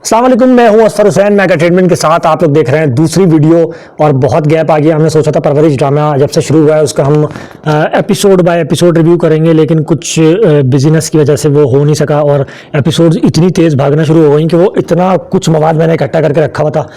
अस्सलाम वालेकुम, मैं हूं अस्तर हुसैन मैक एंटरटेनमेंट के साथ। आप लोग देख रहे हैं दूसरी वीडियो और बहुत गैप आ गया। हमने सोचा था परवरिश ड्रामा जब से शुरू हुआ है उसका हम एपिसोड बाय एपिसोड रिव्यू करेंगे, लेकिन कुछ बिजीनेस की वजह से वो हो नहीं सका और एपिसोड्स इतनी तेज़ भागना शुरू हो गई कि वो इतना कुछ मवाद मैंने इकट्ठा करके रखा हुआ था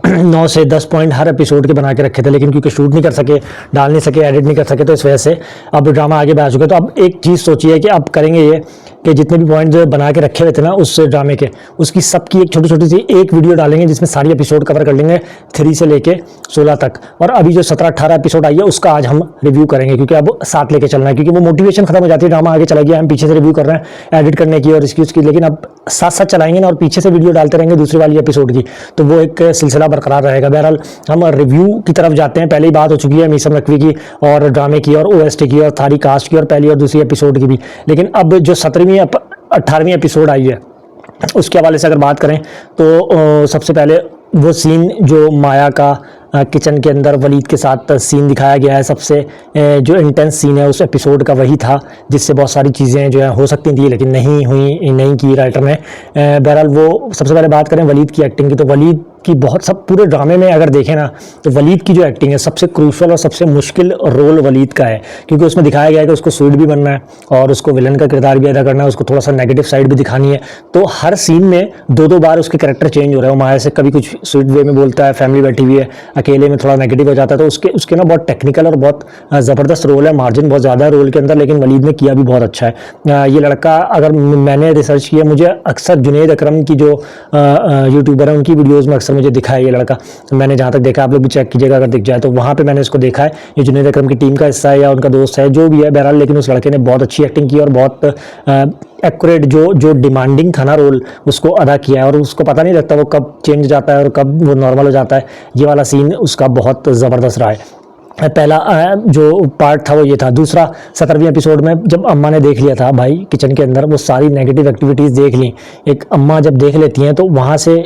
9 से 10 पॉइंट हर एपिसोड के बना के रखे थे, लेकिन क्योंकि शूट नहीं कर सके, डाल नहीं सके, एडिट नहीं कर सके, तो इस वजह से अब ड्रामा आगे बढ़ा चुके। तो अब एक चीज़ सोचिए कि अब करेंगे ये कि जितने भी पॉइंट जो बना के रखे हुए थे ना उस ड्रामे के, उसकी सबकी एक छोटी छोटी सी एक वीडियो डालेंगे जिसमें सारी एपिसोड कवर कर लेंगे 3 से लेके 16 तक। और अभी जो 17-18 एपिसोड आई है उसका आज हम रिव्यू करेंगे, क्योंकि अब साथ लेके चलना है, क्योंकि वो मोटिवेशन खत्म हो जाती है, ड्रामा आगे चला गया, हम पीछे से रिव्यू कर रहे हैं एडिट करने की और इसकी उसकी, लेकिन अब साथ साथ चलाएंगे ना और पीछे से वीडियो डालते रहेंगे दूसरी वाली एपिसोड की, तो वो एक सिलसिला बरकरार रहेगा। बहरहाल हम रिव्यू की तरफ जाते हैं। पहले ही बात हो चुकी है मीसम नकवी की और ड्रामे की और ओएसटी की और थारी कास्ट की और पहली और दूसरी एपिसोड की भी, लेकिन अब जो 17वीं 18वीं एपिसोड आई है उसके हवाले से अगर बात करें तो सबसे पहले वो सीन जो माया का किचन के अंदर वलीद के साथ सीन दिखाया गया है, सबसे जो इंटेंस सीन है उस एपिसोड का वही था, जिससे बहुत सारी चीज़ें जो है हो सकती थी लेकिन नहीं की राइटर ने। बहरहाल वो सबसे पहले बात करें वलीद की एक्टिंग की, तो वलीद की बहुत सब पूरे ड्रामे में अगर देखें ना तो वलीद की जो एक्टिंग है सबसे क्रूशल और सबसे मुश्किल रोल वलीद का है, क्योंकि उसमें दिखाया गया है कि उसको स्वीट भी बनना है और उसको विलन का किरदार भी अदा करना है, उसको थोड़ा सा नेगेटिव साइड भी दिखानी है। तो हर सीन में 2-2 बार उसके कैरेक्टर चेंज हो रहे हैं। वो माया से कभी कुछ स्वीट वे में बोलता है, फैमिली बैठी हुई है, अकेले में थोड़ा नेगेटिव हो जाता है, तो उसके ना बहुत टेक्निकल और बहुत ज़बरदस्त रोल है, मार्जिन बहुत ज़्यादा है रोल के अंदर, लेकिन वलीद ने किया भी बहुत अच्छा है। ये लड़का, अगर मैंने रिसर्च किया, मुझे अक्सर जुनैद अकरम की जो यूट्यूबर है उनकी वीडियोज़ में अक्सर मुझे दिखा है ये लड़का, मैंने जहाँ तक देखा, आप लोग भी चेक कीजिएगा अगर दिख जाए तो, वहाँ पे मैंने इसको देखा है। ये जुनैद अकरम की टीम का हिस्सा है या उनका दोस्त है, जो भी है बहरहाल, लेकिन उस लड़के ने बहुत अच्छी एक्टिंग की और बहुत एक्यूरेट जो डिमांडिंग था ना रोल उसको अदा किया है, और उसको पता नहीं लगता वो कब चेंज जाता है और कब वो नॉर्मल हो जाता है। ये वाला सीन उसका बहुत ज़बरदस्त रहा है। पहला जो पार्ट था वो ये था। दूसरा 17वीं एपिसोड में जब अम्मा ने देख लिया था भाई किचन के अंदर वो सारी नेगेटिव एक्टिविटीज़ देख ली, एक अम्मा जब देख लेती हैं तो वहाँ से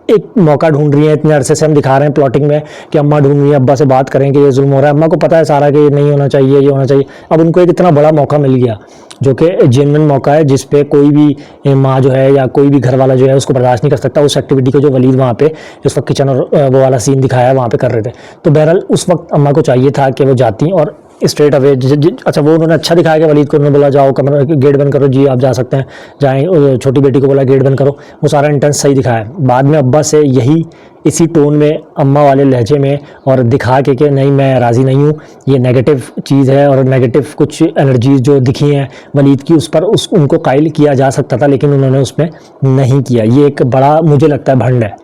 एक मौका ढूंढ रही है, इतने अरसे से हम दिखा रहे हैं प्लॉटिंग में कि अम्मा ढूंढ रही है अब्बा से बात करें कि ये जुल्म हो रहा है। अम्मा को पता है सारा कि ये नहीं होना चाहिए, ये होना चाहिए। अब उनको एक इतना बड़ा मौका मिल गया जो कि जेन्युइन मौका है, जिस पे कोई भी माँ जो है या कोई भी घर वाला जो है उसको बर्दाश्त नहीं कर सकता उस एक्टिविटी को जो वलीद वहाँ पे उस वक्त किचन और वो वाला सीन दिखाया वहाँ पे कर रहे थे। तो बहरहाल उस वक्त अम्मा को चाहिए था कि वो जाती और स्ट्रेट अवे अच्छा वो उन्होंने अच्छा दिखाया कि वलीद को उन्होंने बोला जाओ कमरा गेट बंद करो, जी आप जा सकते हैं, जाएँ। छोटी बेटी को बोला गेट बंद करो, वो सारा इंटेंस सही दिखाया। बाद में अब्बा से यही इसी टोन में अम्मा वाले लहजे में और दिखा के कि नहीं मैं राज़ी नहीं हूँ, ये नेगेटिव चीज़ है और नेगेटिव कुछ एनर्जीज जो दिखी हैं वलीद की उस पर उनको कायल किया जा सकता था, लेकिन उन्होंने उसमें नहीं किया। ये एक बड़ा मुझे लगता है भंड है,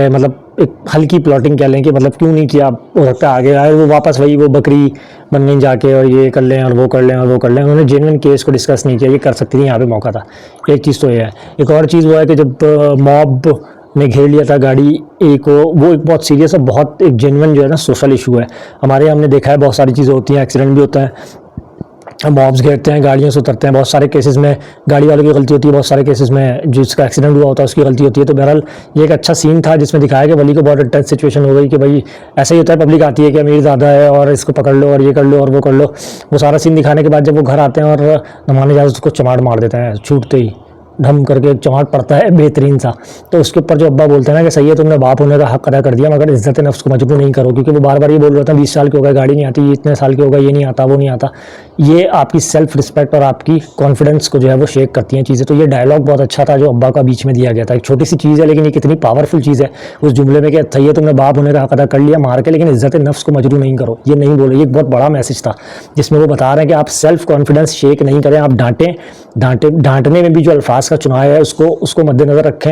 मतलब एक हल्की प्लॉटिंग कह लें कि मतलब क्यों नहीं किया, हो सकता है आगे आए वो वापस वही वो बकरी बन गई जाके और ये कर लें और वो कर लें और वो कर लें। उन्होंने जेन्युइन केस को डिस्कस नहीं किया, ये कर सकती थी, यहाँ पे मौका था। एक चीज़ तो ये है। एक और चीज़ वो है कि जब मॉब ने घेर लिया था गाड़ी एक वो एक बहुत सीरियस और बहुत एक जेन्युइन जो है ना सोशल इशू है। हमारे हमने देखा है बहुत सारी चीज़ें होती हैं, एक्सीडेंट भी होता है, मॉब्स घेरते हैं, गाड़ियों से उतरते हैं, बहुत सारे केसेस में गाड़ी वालों की गलती होती है, बहुत सारे केसेस में जिसका एक्सीडेंट हुआ होता है उसकी गलती होती है। तो बहरहाल ये एक अच्छा सीन था जिसमें दिखाया कि वली को बहुत इंटेंस सिचुएशन हो गई कि भाई ऐसा ही होता है, पब्लिक आती है कि अमीर ज़्यादा है और इसको पकड़ लो और ये कर लो और वो कर लो। वो सारा सीन दिखाने के बाद जब वो घर आते हैं और नमाने जाते उसको चमाट मार देते हैं, छूटते ही ढम करके एक चमाट पड़ता है बेहतरीन सा। तो उसके ऊपर जो अब्बा बोलते हैं ना कि सही है तुमने बाप होने का हक अदा कर दिया, मगर इज्जत नफ्स को मजबूर नहीं करो, क्योंकि वो बार बार ये बोल रहे थे 20 साल के हो गए गाड़ी नहीं आती, ये इतने साल के हो गए ये नहीं आता वो नहीं आता। ये आपकी सेल्फ रिस्पेक्ट और आपकी कॉन्फिडेंस को जो है वो शेक करती हैं चीज़ें। तो ये डायलॉग बहुत अच्छा था जो अब्बा का बीच में दिया गया था। एक छोटी सी चीज़ है लेकिन ये कितनी पावरफुल चीज़ है उस जुमले में कि सही है तुमने बाप होने का हक अदा कर लिया मार के, लेकिन इज्जत नफ्स को मजबूर नहीं करो, ये नहीं बोले। ये एक बहुत बड़ा मैसेज था जिसमें वो बता रहे हैं कि आप सेल्फ कॉन्फिडेंस शेक नहीं करें, आप डांटने में भी जो अल्फाज का चुनाव है उसको मद्देनज़र रखें।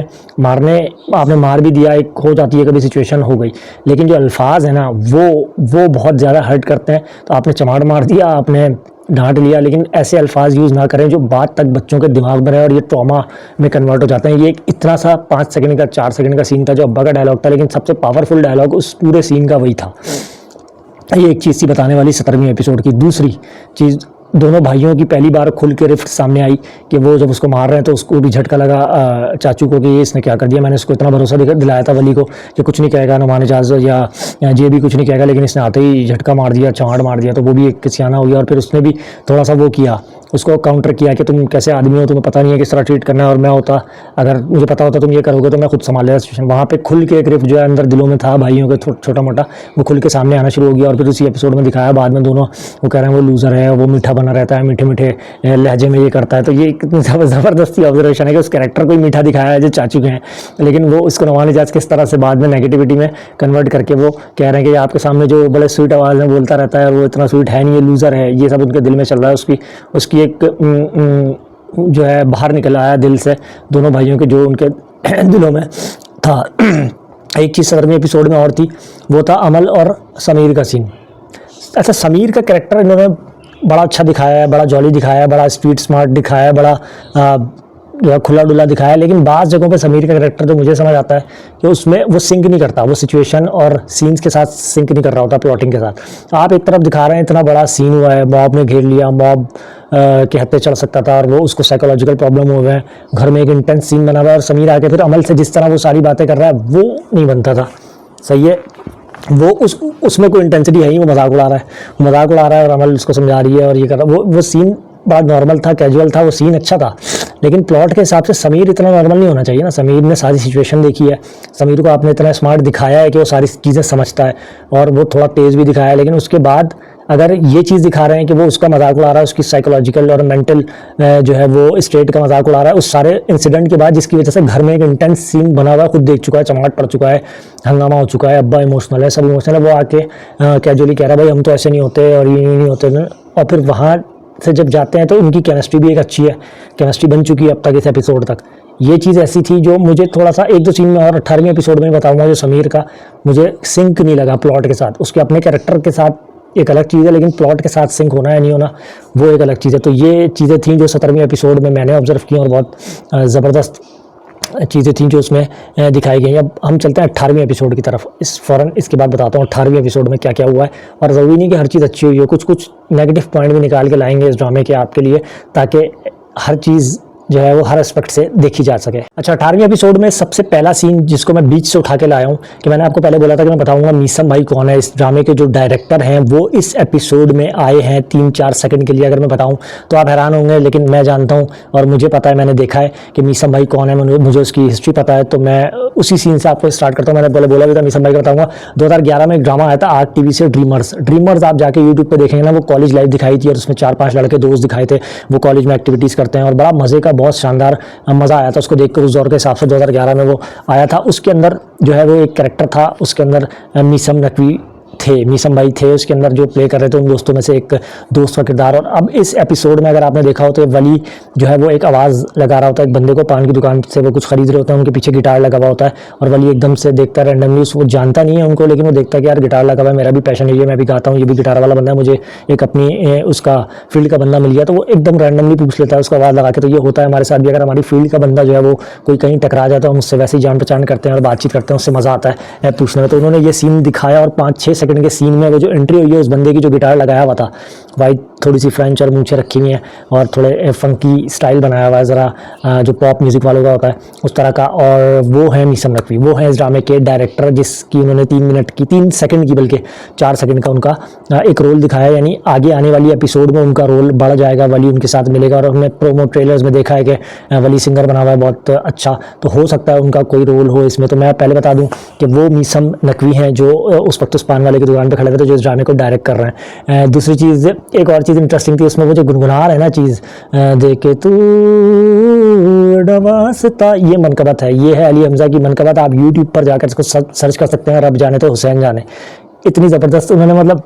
आपने मार भी दिया, एक हो जाती है कभी सिचुएशन हो गई, लेकिन जो अल्फाज है ना वो बहुत ज़्यादा हर्ट करते हैं। तो आपने चमाट मार दिया, आपने डांट लिया, लेकिन ऐसे अल्फाज यूज़ ना करें जो बात तक बच्चों के दिमाग में रहे और ये ट्रॉमा में कन्वर्ट हो जाते हैं। ये एक इतना सा 5 सेकंड का 4 सेकंड का सीन था जो अब्बा का डायलॉग था, लेकिन सबसे पावरफुल डायलॉग उस पूरे सीन का वही था। ये एक चीज़ सी बताने वाली 17वीं एपिसोड की। दूसरी चीज़, दोनों भाइयों की पहली बार खुल के रिफ्ट सामने आई कि वो जब उसको मार रहे हैं तो उसको भी झटका लगा चाचू को कि ये इसने क्या कर दिया। मैंने उसको इतना भरोसा दिलाया था वली को कि कुछ नहीं कहेगा, नुमान एजाज या ये भी कुछ नहीं कहेगा, लेकिन इसने आते ही झटका मार दिया, चमाट मार दिया। तो वो भी एक सियाना हो गया और फिर उसने भी थोड़ा सा वो किया उसको काउंटर किया कि तुम कैसे आदमी हो, तुम्हें पता नहीं है किस तरह ट्रीट करना है, और मैं होता, अगर मुझे पता होता तुम ये करोगे तो मैं खुद संभाल लेता सिचुएशन। वहाँ पे खुल के एक रिफ्ट जो है अंदर दिलों में था भाइयों के छोटा मोटा, वो खुल के सामने आना शुरू हो गया। और फिर उसी एपिसोड में दिखाया बाद में दोनों वो कह रहे हैं वो लूज़र है, वो मीठा बना रहता है, मीठे मीठे लहजे में ये करता है। तो ये कितनी ज़बरदस्ती ऑब्जर्वेशन है कि उस कैरेक्टर को ही मीठा दिखाया है जो चाचू के हैं, लेकिन वो उसको नवान इजाज किस तरह से बाद में नेगेटिविटी में कन्वर्ट करके वो कह रहे हैं कि आपके सामने जो बड़े स्वीट आवाज़ में बोलता रहता है वो इतना स्वीट है नहीं, ये लूज़र है, ये सब उनके दिल में चल रहा है। उसकी एक जो है बाहर निकल आया दिल से दोनों भाइयों के जो उनके दिलों में था। एक चीज़ 17वें एपिसोड में और थी, वो था अमल और समीर का सीन। अच्छा, समीर का कैरेक्टर इन्होंने बड़ा अच्छा दिखाया है, बड़ा जॉली दिखाया है, बड़ा स्ट्रीट स्मार्ट दिखाया है, बड़ा जो है खुला डुला दिखाया है। लेकिन बाज़ जगहों पे समीर का कैरेक्टर जो मुझे समझ आता है कि उसमें वो सिंक नहीं करता, वो सिचुएशन और सीन्स के साथ सिंक नहीं कर रहा होता प्लॉटिंग के साथ। आप एक तरफ दिखा रहे हैं इतना बड़ा सीन हुआ है, मॉब ने घेर लिया, मॉब के हत्या चढ़ सकता था और वो उसको साइकोलॉजिकल प्रॉब्लम हो गए, घर में एक इंटेंस सीन बना हुआ है, और समीर आके फिर अमल से जिस तरह वो सारी बातें कर रहा है वो नहीं बनता था। सही है, वो उसमें कोई इंटेंसिटी है ही, वो मजाक उड़ा रहा है और अमल उसको समझा रही है और ये कर रहा है। वो सीन बड़ा नॉर्मल था, कैजुअल था, वो सीन अच्छा था। लेकिन प्लॉट के हिसाब से समीर इतना नॉर्मल नहीं होना चाहिए ना। समीर ने सारी सिचुएशन देखी है, समीर को आपने इतना स्मार्ट दिखाया है कि वो सारी चीज़ें समझता है और वो थोड़ा तेज़ भी दिखाया है। लेकिन उसके बाद अगर ये चीज़ दिखा रहे हैं कि वो उसका मजाक उड़ा रहा है, उसकी साइकोलॉजिकल और मेंटल जो है वो स्टेट का मजाक उड़ा रहा है उस सारे इंसिडेंट के बाद, जिसकी वजह से घर में एक इंटेंस सीन बना हुआ है, खुद देख चुका है, चमाट पड़ चुका है, हंगामा हो चुका है, अब्बा इमोशनल है, सब इमोशनल है, वो आके कैजुअली कह रहा है भाई हम तो ऐसे नहीं होते और ये नहीं होते। और फिर वहाँ से जब जाते हैं तो उनकी केमिस्ट्री भी एक अच्छी है, केमिस्ट्री बन चुकी है अब तक इस एपिसोड तक। ये चीज़ ऐसी थी जो मुझे थोड़ा सा एक दो सीन में और 18वें एपिसोड में बताऊंगा जो समीर का मुझे सिंक नहीं लगा प्लॉट के साथ। उसके अपने कैरेक्टर के साथ एक अलग चीज़ है, लेकिन प्लॉट के साथ सिंक होना या नहीं होना वो एक अलग चीज़ है। तो ये चीज़ें थी जो 17वें एपिसोड में मैंने ऑब्जर्व की और बहुत ज़बरदस्त चीज़ें थी जो उसमें दिखाई गई। अब हम चलते हैं 18वें एपिसोड की तरफ। फ़ौरन इसके बाद बताता हूँ 18वें एपिसोड में क्या क्या हुआ है। और ज़रूरी नहीं कि हर चीज़ अच्छी हुई हो, कुछ नेगेटिव पॉइंट भी निकाल के लाएंगे इस ड्रामे के आपके लिए, ताकि हर चीज़ जो है वो हर एस्पेक्ट से देखी जा सके। अच्छा, 18वें एपिसोड में सबसे पहला सीन जिसको मैं बीच से उठा के लाया हूँ, कि मैंने आपको पहले बोला था कि मैं बताऊंगा मीसम भाई कौन है। इस ड्रामे के जो डायरेक्टर हैं वो इस एपिसोड में आए हैं 3-4 सेकंड के लिए। अगर मैं बताऊं तो आप हैरान होंगे, लेकिन मैं जानता हूं और मुझे पता है, मैंने देखा है कि मीसम भाई कौन है, मुझे उसकी हिस्ट्री पता है। तो मैं उसी सीन से आपको स्टार्ट करता हूँ। मैंने पहले बोला भी था मीसम भाई का बताऊंगा। 2011 में एक ड्रामा आया था आर्ट टीवी से, ड्रीमर्स आप जाके यूट्यूब पर देखेंगे ना, वो कॉलेज लाइफ दिखाई थी और उसमें 4-5 लड़के दोस्त दिखाए थे, वो कॉलेज में एक्टिविटीज़ करते हैं और बड़ा मज़े का, बहुत शानदार मज़ा आया था उसको देखकर। उस दौर के हिसाब से 2011 में वो आया था। उसके अंदर जो है वो एक कैरेक्टर था, उसके अंदर मीसम नकवी थे, मीसम भाई थे उसके अंदर जो प्ले कर रहे थे उन दोस्तों में से एक दोस्त का किरदार। और अब इस एपिसोड में अगर आपने देखा हो तो वली जो है वो एक आवाज़ लगा रहा होता है एक बंदे को, पान की दुकान से वो कुछ खरीद रहे होते हैं, उनके पीछे गिटार लगा हुआ होता है और वली एकदम से देखता है रैंडमली, वो जानता नहीं है उनको, लेकिन वो देखता है कि यार गिटार लगा हुआ है, मेरा भी पैशन है, मैं भी गाता हूँ, ये भी गिटार वाला बंदा है, मुझे एक अपनी उसका फील्ड का बंदा मिल गया। तो वो एकदम रैंडमली पूछ लेता है उसको आवाज़ लगा के। तो ये होता है हमारे साथ भी, अगर हमारी फील्ड का बंदा जो है वो कोई कहीं टकरा जाता है, हम उससे वैसे ही जान पहचान करते हैं और बातचीत करते हैं, उससे मज़ा आता है पूछने में। तो उन्होंने ये सीन दिखाया और 5-6 सेकंड के सीन में वो जो एंट्री हुई है उस बंदे की जो गिटार लगाया हुआ था, वाइट थोड़ी सी फ्रेंच और मूंछें रखी हुई हैं और थोड़े फंकी स्टाइल बनाया हुआ है ज़रा जो पॉप म्यूज़िक वालों का होता है उस तरह का, और वो है मीसम नकवी, वो है इस ड्रामे के डायरेक्टर, जिसकी उन्होंने 3 सेकंड की बल्कि 4 सेकंड का उनका एक रोल दिखाया। यानी आगे आने वाली एपिसोड में उनका रोल बढ़ जाएगा, वली उनके साथ मिलेगा। और हमने प्रोमो ट्रेलर्स में देखा है कि वली सिंगर बना हुआ है बहुत अच्छा, तो हो सकता है उनका कोई रोल हो इसमें। तो मैं पहले बता दूं कि वो मीसम नकवी हैं जो उस वक्त उस पान वाले की दुकान पर खड़े थे, जो इस ड्रामे को डायरेक्ट कर रहे हैं। दूसरी चीज़, एक और चीज़ इंटरेस्टिंग थी उसमें, वो जो गुनगुना रहे हैं ना चीज़, देखे तू डवासता, ये मनकबत है, ये है अली हमजा की मनकबत। आप यूट्यूब पर जाकर इसको सर्च कर सकते हैं, रब जाने तो हुसैन जाने। इतनी ज़बरदस्त उन्होंने मतलब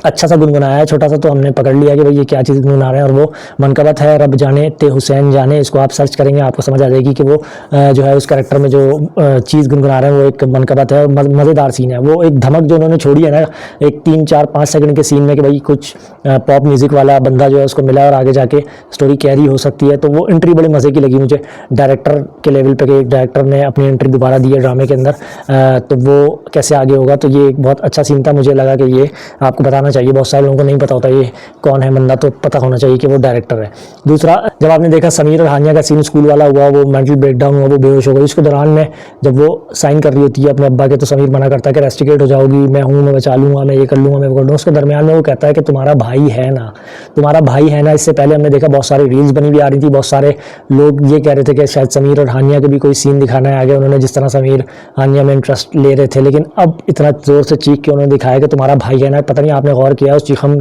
अच्छा सा गुनगुनाया है, छोटा सा, तो हमने पकड़ लिया कि भाई ये क्या चीज़ गुनगुना रहे हैं। और वो मनकबत है रब जाने ते हुसैन जाने, इसको आप सर्च करेंगे आपको समझ आ जाएगी कि वो जो है उस कैरेक्टर में जो चीज़ गुनगुना रहे हैं वो एक मनकबत है। मज़ेदार सीन है, वो एक धमक जो उन्होंने छोड़ी है ना एक 3-4-5 सेकंड के सीन में, कि भाई कुछ पॉप म्यूज़िक वाला बंदा जो है उसको मिला और आगे जाके स्टोरी कैरी हो सकती है। तो वो एंट्री बड़ी मज़े की लगी मुझे डायरेक्टर के लेवल पर, कि एक डायरेक्टर ने अपनी एंट्री दोबारा दी है ड्रामे के अंदर, तो वो कैसे आगे होगा। तो ये एक बहुत अच्छा सीन था, मुझे लगा कि ये आपको बताना चाहिए, बहुत सारे लोगों को नहीं पता होता ये कौन है बंदा, तो पता होना चाहिए कि वो डायरेक्टर है। दूसरा, जब आपने देखा समीर और हानिया का सीन स्कूल वाला हुआ, वो मेंटल ब्रेकडाउन हुआ, वो बेहोश हो गई, उसके दौरान में जब वो साइन कर रही होती है अपने अब्बा के, तो समीर मना करता है कि रेस्टिकेट हो जाओगी, मैं हूँ, मैं बचा लूँगा, मैं ये कर लूँगा, मैं वो कर लूँगा। उसके दरमियान में वो कहता है कि तुम्हारा भाई है ना, तुम्हारा भाई है ना। इससे पहले हमने देखा बहुत सारी रील्स बनी भी आ रही थी, बहुत सारे लोग ये कह रहे थे कि शायद समीर और हानिया के भी कोई सीन दिखाना है आगे, उन्होंने जिस तरह समीर हानिया में इंटरेस्ट ले रहे थे। लेकिन अब इतना ज़ोर से चीख के उन्होंने दिखाया कि तुम्हारा भाई है ना। पता नहीं आपने गौर किया, उस चीखम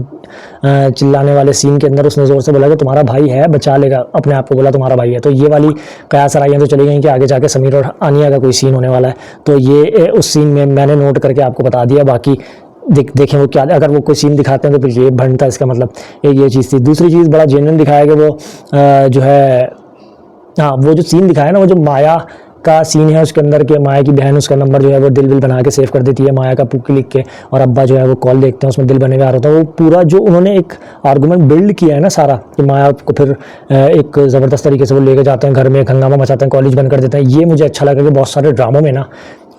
चिल्लाने वाले सीन के अंदर उसने ज़ोर से बोला कि तुम्हारा भाई है, बचा लेगा, अपने आप को बोला तुम्हारा भाई है। तो ये वाली कयास राइयाँ तो चली गई कि आगे जाके समीर और हानिया का कोई सीन होने वाला है। तो ये उस सीन में मैंने नोट करके आपको बता दिया। बाकी देखें वो क्या, अगर वो कोई सीन दिखाते हैं तो फिर ये बनता है, इसका मतलब एक ये चीज़ थी। दूसरी चीज़ बड़ा जेन्युइन दिखाया कि वो जो है, हाँ, वो जो सीन दिखाया ना, वो जो माया का सीन है उसके अंदर के, माया की बहन उसका नंबर जो है वो दिल बना के सेव कर देती है, माया का पुक लिख के, और अब्बा जो है वो कॉल देखते हैं, उसमें दिल बने हुए आ रहा होता है। वो पूरा जो उन्होंने एक आर्गूमेंट बिल्ड किया है ना सारा, कि माया को फिर एक ज़बरदस्त तरीके से वो लेके जाते हैं घर में, एक हंगामा मचाते हैं, कॉलेज बंद कर देते हैं। ये मुझे अच्छा लगा कि बहुत सारे ड्रामों में ना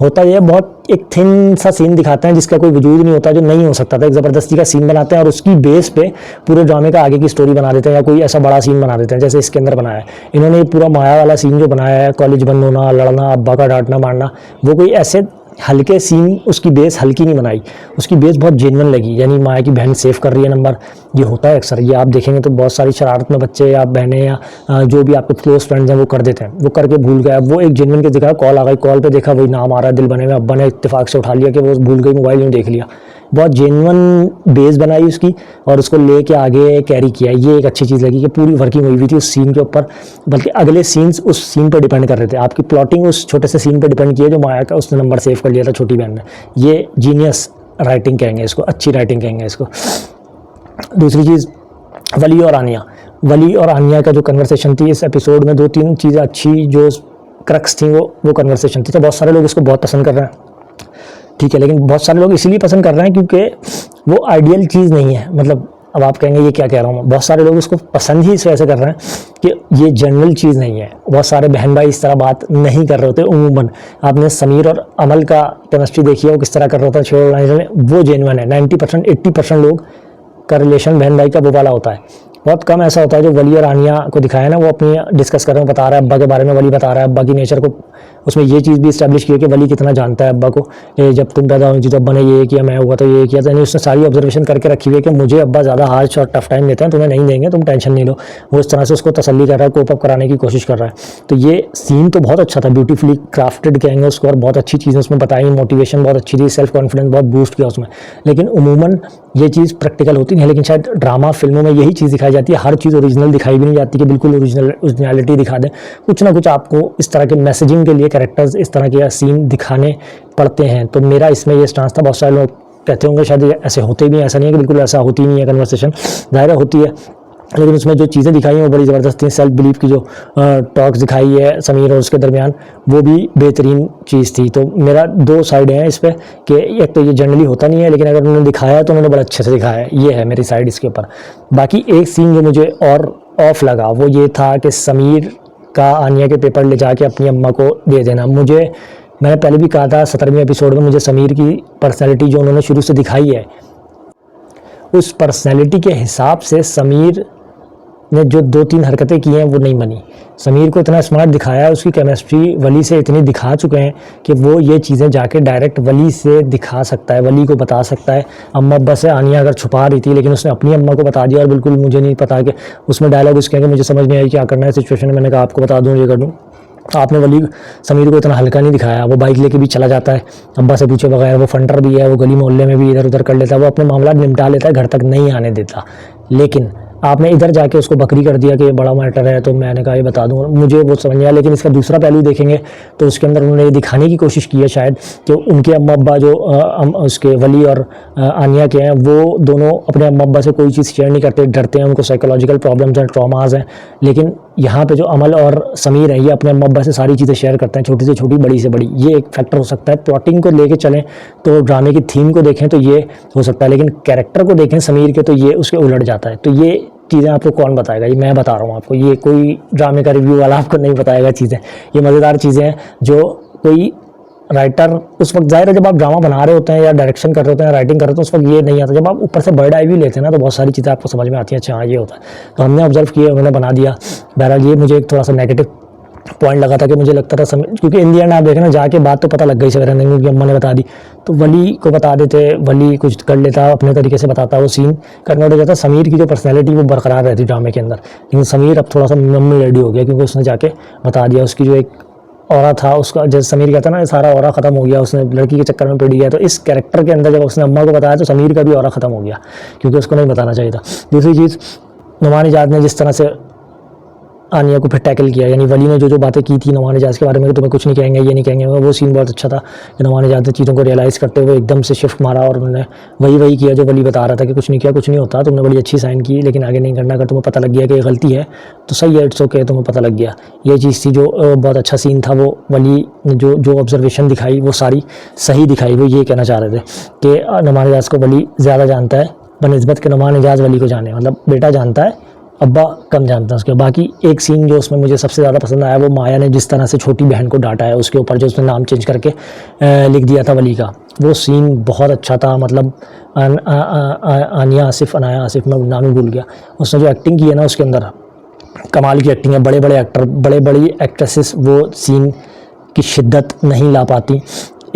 होता है, बहुत एक थिन सा सीन दिखाते हैं जिसका कोई वजूद नहीं होता, जो नहीं हो सकता था, एक ज़बरदस्ती का सीन बनाते हैं और उसकी बेस पे पूरे ड्रामे का आगे की स्टोरी बना देते हैं, या कोई ऐसा बड़ा सीन बना देते हैं जैसे इसके अंदर बनाया है इन्होंने। पूरा माया वाला सीन जो बनाया है, कॉलेज बंद होना, लड़ना, अब्बा का डांटना मारना, वो कोई ऐसे हल्के सीन, उसकी बेस हल्की नहीं बनाई, उसकी बेस बहुत जेन्युइन लगी। यानी माया की बहन सेव कर रही है नंबर, ये होता है अक्सर, ये आप देखेंगे तो बहुत सारी शरारत में बच्चे या बहनें या जो भी आपके क्लोज फ्रेंड्स हैं वो कर देते हैं, वो करके भूल गया। वो एक जेन्युइन के दिखा, कॉल आ गई, कॉल पे देखा वही नाम आ रहा है दिल बने हुए, अब्बा ने इत्तेफाक से उठा लिया कि वो भूल गई, मोबाइल नहीं देख लिया। बहुत जेन्युइन बेस बनाई उसकी और उसको लेके आगे कैरी किया। ये एक अच्छी चीज़ लगी कि पूरी वर्किंग हुई हुई थी उस सीन के ऊपर, बल्कि अगले सीन्स उस सीन पर डिपेंड कर रहे थे। आपकी प्लॉटिंग उस छोटे से सीन पर डिपेंड किया जो माया का उसने नंबर सेव कर लिया था छोटी बहन ने। ये जीनियस राइटिंग कहेंगे इसको, अच्छी राइटिंग कहेंगे इसको। दूसरी चीज़, वली और आनिया, वली और आनिया का जो कन्वर्सेशन थी इस एपिसोड में, 2-3 चीज़ें अच्छी जो क्रक्स थी वो कन्वर्सेशन थी। तो बहुत सारे लोग इसको बहुत पसंद कर रहे हैं, ठीक है, लेकिन बहुत सारे लोग इसीलिए पसंद कर रहे हैं क्योंकि वो आइडियल चीज़ नहीं है। मतलब अब आप कहेंगे ये क्या कह रहा हूँ मैं, बहुत सारे लोग इसको पसंद ही इस वजह से कर रहे हैं कि ये जनरल चीज़ नहीं है। बहुत सारे बहन भाई इस तरह बात नहीं कर रहे होते उमूमन। आपने समीर और अमल का केमिस्ट्री देखी है, वो किस तरह कर रहा होता है छोड़ में, वो जेन्युइन है। 90% 80% लोग का रिलेशन बहन भाई का वो वाला होता है। बहुत कम ऐसा होता है जो वली और आनिया को दिखाया ना, वो अपनी डिस्कस कर रहे हैं, बता रहा है अब्बा के बारे में, वली बता रहा है अब्बा की नेचर को। उसमें ये चीज़ भी इस्टेब्लिश की है कि वली कितना जानता है अब्बा को, जब तुम पैदा हुई थी तो अब्बा ने ये किया, मैं हुआ तो ये किया। तो यानी उसने सारी ऑब्जर्वेशन करके रखी हुई है कि मुझे अब्बा ज़्यादा हार्श और टफ टाइम देते हैं, तुम्हें नहीं देंगे, तुम टेंशन नहीं लो। वो इस तरह से उसको तसल्ली कर रहा है, कोप अप कराने की कोशिश कर रहा है। तो ये सीन तो बहुत अच्छा था, ब्यूटीफुली क्राफ्टेड कहेंगे उसको, और बहुत अच्छी चीज़ें उसमें बताई, मोटिवेशन बहुत अच्छी थी, सेल्फ कॉन्फिडेंस बहुत बूस्ट किया उसमें। लेकिन उमूमन ये चीज़ प्रैक्टिकल होती नहीं है, लेकिन शायद ड्रामा फिल्मों में यही चीज़ दिखाई जाती है। हर चीज़ ओरिजिनल दिखाई भी नहीं जाती कि बिल्कुल ओरिजिनलिटी दिखा दें। कुछ ना कुछ आपको इस तरह के मैसेजिंग के लिए कैरेक्टर्स इस तरह के सीन दिखाने पड़ते हैं। तो मेरा इसमें ये स्टांस था। बहुत सारे लोग कहते होंगे शायद ऐसे होते भी, ऐसा नहीं है कि बिल्कुल ऐसा होती नहीं है कन्वर्सेशन, ज़ाहिर होती है, लेकिन उसमें जो चीज़ें दिखाई हैं वो बड़ी ज़बरदस्त थी। सेल्फ बिलीफ की जो टॉक्स दिखाई है समीर और उसके दरमियान, वो भी बेहतरीन चीज़ थी। तो मेरा 2 साइड हैं इस पर कि एक तो ये जनरली होता नहीं है, लेकिन अगर उन्होंने दिखाया तो उन्होंने बड़ा अच्छे से दिखाया है, ये है मेरी साइड इसके ऊपर। बाकी एक सीन जो मुझे और ऑफ लगा वो ये था कि समीर का आनिया के पेपर ले जाके अपनी अम्मा को दे देना। मैंने पहले भी कहा था 17वें एपिसोड में, मुझे समीर की पर्सनैलिटी जो उन्होंने शुरू से दिखाई है, उस पर्सनैलिटी के हिसाब से समीर ने जो 2-3 हरकतें की हैं वो नहीं बनी। समीर को इतना स्मार्ट दिखाया, उसकी केमिस्ट्री वली से इतनी दिखा चुके हैं कि वो ये चीज़ें जाके डायरेक्ट वली से दिखा सकता है, वली को बता सकता है। अम्मा अब्बा से आनिया अगर छुपा रही थी, लेकिन उसने अपनी अम्मा को बता दिया, और बिल्कुल मुझे नहीं पता कि उसमें डायलॉग इसके कि मुझे समझ नहीं आई क्या करना है सिचुएशन में, मैंने कहा आपको बता दूँ, ये कर दूँ। आपने वली समीर को इतना हल्का नहीं दिखाया। वो बाइक लेके भी चला जाता है अब्बा से पूछे बगैर, वो फंटर भी है, वो गली मोहल्ले में भी इधर उधर कर लेता है, वो अपने मामला निपटा लेता है, घर तक नहीं आने देता। लेकिन आपने इधर जाके उसको बकरी कर दिया कि ये बड़ा मैटर है, तो मैंने कहा ये बता दूँ, मुझे वो समझ नहीं आया। लेकिन इसका दूसरा पहलू देखेंगे तो उसके अंदर उन्होंने ये दिखाने की कोशिश की है शायद कि उनके अम्मा अब्बा जो उसके वली और आनिया के हैं, वो दोनों अपने अम्मा अब्बा से कोई चीज़ शेयर नहीं करते, डरते हैं, उनको साइकोलॉजिकल प्रॉब्लम्स हैं, ट्रॉमाज हैं। लेकिन यहाँ पे जो अमल और समीर हैं, ये अपने अम्मा अब्बा से सारी चीज़ें शेयर करते हैं, छोटी से छोटी, बड़ी से बड़ी। ये एक फैक्टर हो सकता है। प्लॉटिंग को लेके चलें तो ड्रामे की थीम को देखें तो ये हो सकता है, लेकिन कैरेक्टर को देखें समीर के तो ये उसके उलट जाता है। तो ये चीज़ें आपको कौन बताएगा, ये मैं बता रहा हूँ आपको, ये कोई ड्रामे का रिव्यू वाला आपको नहीं बताएगा चीज़ें। ये मज़ेदार चीज़ें हैं जो कोई राइटर उस वक्त जाहिर है जब आप ड्रामा बना रहे होते हैं या डायरेक्शन कर रहे होते हैं, राइटिंग कर रहे होते हैं, उस वक्त ये नहीं आता। जब आप ऊपर से बर्ड आई व्यू लेते हैं ना तो बहुत सारी चीज़ें आपको समझ में आती हैं, अच्छा हाँ ये होता है। तो हमने ऑब्जर्व किया, उन्होंने बना दिया। बहरहाल ये मुझे एक थोड़ा सा नेगेटिव पॉइंट लगा था कि मुझे लगता था क्योंकि इन दी एंड आप देखें ना जाके बात तो पता लग गई सवेरा नहीं, क्योंकि अम्मा ने बता दी तो वली को बता देते, वली कुछ कर लेता अपने तरीके से बताता, वो सीन कन्वर्ट हो जाता। समीर की जो पर्सनैलिटी वो बरकरार रहती ड्रामे के अंदर, लेकिन समीर अब थोड़ा सा मम्मी रेडी हो गया क्योंकि उसने जाके बता दिया। उसकी जो एक औरा था उसका, जैसे समीर कहता ना सारा औरा ख़त्म हो गया, उसने लड़की के चक्कर में पड़ गया। तो इस कैरेक्टर के अंदर जब उसने अम्मा को बताया तो समीर का भी औरा ख़त्म हो गया क्योंकि उसको नहीं बताना चाहिए था। दूसरी चीज़, नुमान इजाज़ ने जिस तरह से आनिया को फिर टैकल किया, यानी वली ने जो बातें की थी नुमान इजाज़ के बारे में कि तुम्हें कुछ नहीं कहेंगे, ये नहीं कहेंगे, वो सीन बहुत अच्छा था कि नुमान इजाज़ ने चीज़ों को रियलाइज़ करते हुए एकदम से शिफ्ट मारा और उन्होंने वही किया जो वली बता रहा था कि कुछ नहीं किया, कुछ नहीं होता, तुमने बड़ी अच्छी साइन की लेकिन आगे नहीं करना। अगर तुम्हें पता लग गया कि ये गलती है तो सही है, इट्स ओके, तुम्हें पता लग गया। ये चीज़ थी जो बहुत अच्छा सीन था। वो वली ने जो ऑब्जर्वेशन दिखाई वो सारी सही दिखाई। वो ये कहना चाह रहे थे कि नुमान इजाज़ को वली ज़्यादा जानता है बनिस्बत के नुमान इजाज़ वली को जाने, मतलब बेटा जानता है, अब्बा कम जानता है उसके। बाकी एक सीन जो उसमें मुझे सबसे ज़्यादा पसंद आया वो माया ने जिस तरह से छोटी बहन को डांटा है, उसके ऊपर जो उसने नाम चेंज करके लिख दिया था वली का, वो सीन बहुत अच्छा था। मतलब अनाया आसिफ मैं नाम ही भूल गया, उसने जो एक्टिंग की है ना उसके अंदर कमाल की एक्टिंग है। बड़े बड़े एक्टर, बड़ी एक्ट्रेसेस वो सीन की शिद्दत नहीं ला पाती।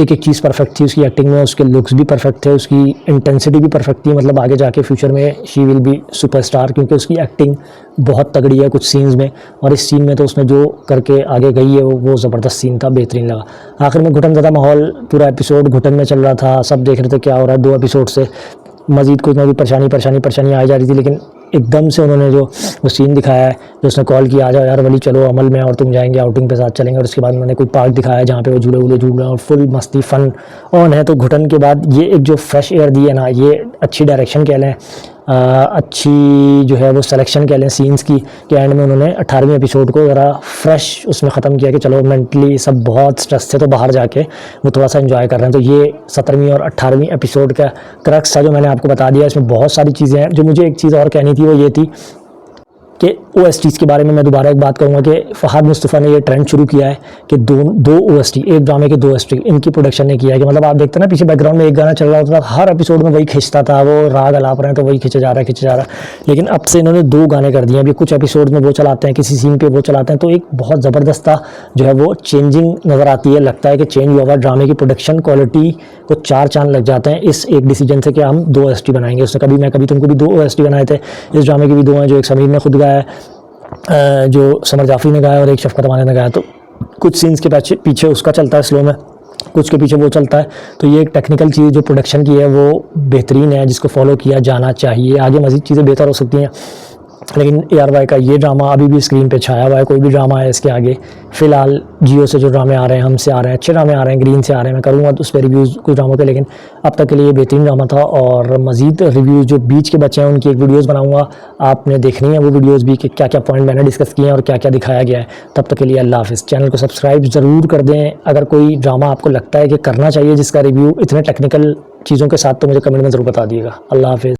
एक एक चीज़ परफेक्ट थी उसकी एक्टिंग में, उसके लुक्स भी परफेक्ट थे, उसकी इंटेंसिटी भी परफेक्ट थी। मतलब आगे जाके फ्यूचर में शी विल बी सुपरस्टार क्योंकि उसकी एक्टिंग बहुत तगड़ी है कुछ सीन्स में, और इस सीन में तो उसने जो करके आगे गई है वो ज़बरदस्त सीन था, बेहतरीन लगा। आखिर में घुटन ज़्यादा माहौल, पूरा एपिसोड घुटन में चल रहा था, सब देख रहे थे क्या हो रहा है। 2 एपिसोड से मज़ीद कुछ ना भी परेशानी आई जा रही थी, लेकिन एकदम से उन्होंने जो वो सीन दिखाया है, जो उसने कॉल किया आ जाओ यार वली चलो अमल में और तुम जाएंगे आउटिंग पे साथ चलेंगे, और उसके बाद उन्होंने कोई पार्क दिखाया जहाँ पे वो झूले झूल रहे हैं और फुल मस्ती फन ऑन है। तो घुटन के बाद ये एक जो फ्रेश एयर दी है ना, ये अच्छी डायरेक्शन कह लें, अच्छी जो है वो सिलेक्शन कह लें सीन्स की, कि एंड में उन्होंने 18वें एपिसोड को ज़रा फ्रेश उसमें ख़त्म किया कि चलो मेंटली सब बहुत स्ट्रेस थे तो बाहर जाके वो थोड़ा सा एंजॉय कर रहे हैं। तो ये 17वीं और 18वीं एपिसोड का क्रक्स था जो मैंने आपको बता दिया। इसमें बहुत सारी चीज़ें हैं। जो मुझे एक चीज़ और कहनी थी वो ये थी कि OSTs के बारे में मैं दोबारा एक बात कहूँगा कि फ़हाद मुस्तफ़ा ने ये ट्रेंड शुरू किया है कि दो OST, एक ड्रामे के 2 OST इनकी प्रोडक्शन ने किया है। कि मतलब आप देखते हैं ना पीछे बैकग्राउंड में एक गाना चल रहा होता था, हर एपिसोड में वही खिंचता था, वो राग अलाप रहे हैं तो वही खिंचा जा रहा है। लेकिन अब से इन्होंने 2 गाने कर दिए हैं। अभी कुछ एपिसोड में वो चलाते हैं, किसी सीन पर वो चलाते हैं, तो एक बहुत ज़बरदस्त जो है वो चेंजिंग नज़र आती है। लगता है कि चेंज हुआ ड्रामे की प्रोडक्शन क्वालिटी को 4 चांद लग जाते हैं इस एक डिसीजन से कि हम 2 OST बनाएंगे। उसने कभी तुमको भी 2 OST बनाए थे, इस ड्रामे के भी 2 हैं, जो एक समीर ने खुद गाया है, जो समर जाफरी ने गाया, और एक शफकत अमानी ने गाया। तो कुछ सीन्स के पीछे उसका चलता है स्लो में, कुछ के पीछे वो चलता है। तो ये एक टेक्निकल चीज़ जो प्रोडक्शन की है वो बेहतरीन है, जिसको फॉलो किया जाना चाहिए। आगे मज़ीद चीज़ें बेहतर हो सकती हैं, लेकिन ARY का ये ड्रामा अभी भी स्क्रीन पे छाया हुआ है। कोई भी ड्रामा है इसके आगे, फ़िलहाल जियो से जो ड्रामे आ रहे हैं, हमसे आ रहे हैं, अच्छे ड्रामे आ रहे हैं, ग्रीन से आ रहे हैं, मैं करूँगा तो उस पर रिव्यूज़ कुछ ड्रामों के, लेकिन अब तक के लिए बेहतरीन ड्रामा था। और मज़ीद रिव्यूज़ जो बीच के बचे हैं उनकी एक वीडियोज़ बनाऊँगा, आपने देखनी है वो वीडियोज़ भी कि क्या क्या पॉइंट मैंने डिस्कस किए हैं और क्या क्या दिखाया गया है। तब तक के लिए अल्लाह हाफ़िज़। चैनल को सब्सक्राइब ज़रूर कर दें। अगर कोई ड्रामा आपको लगता है कि करना चाहिए जिसका रिव्यू इतने टेक्निकल चीज़ों के साथ, तो मुझे कमेंट में ज़रूर बता दिएगा। अल्लाह हाफ़िज़।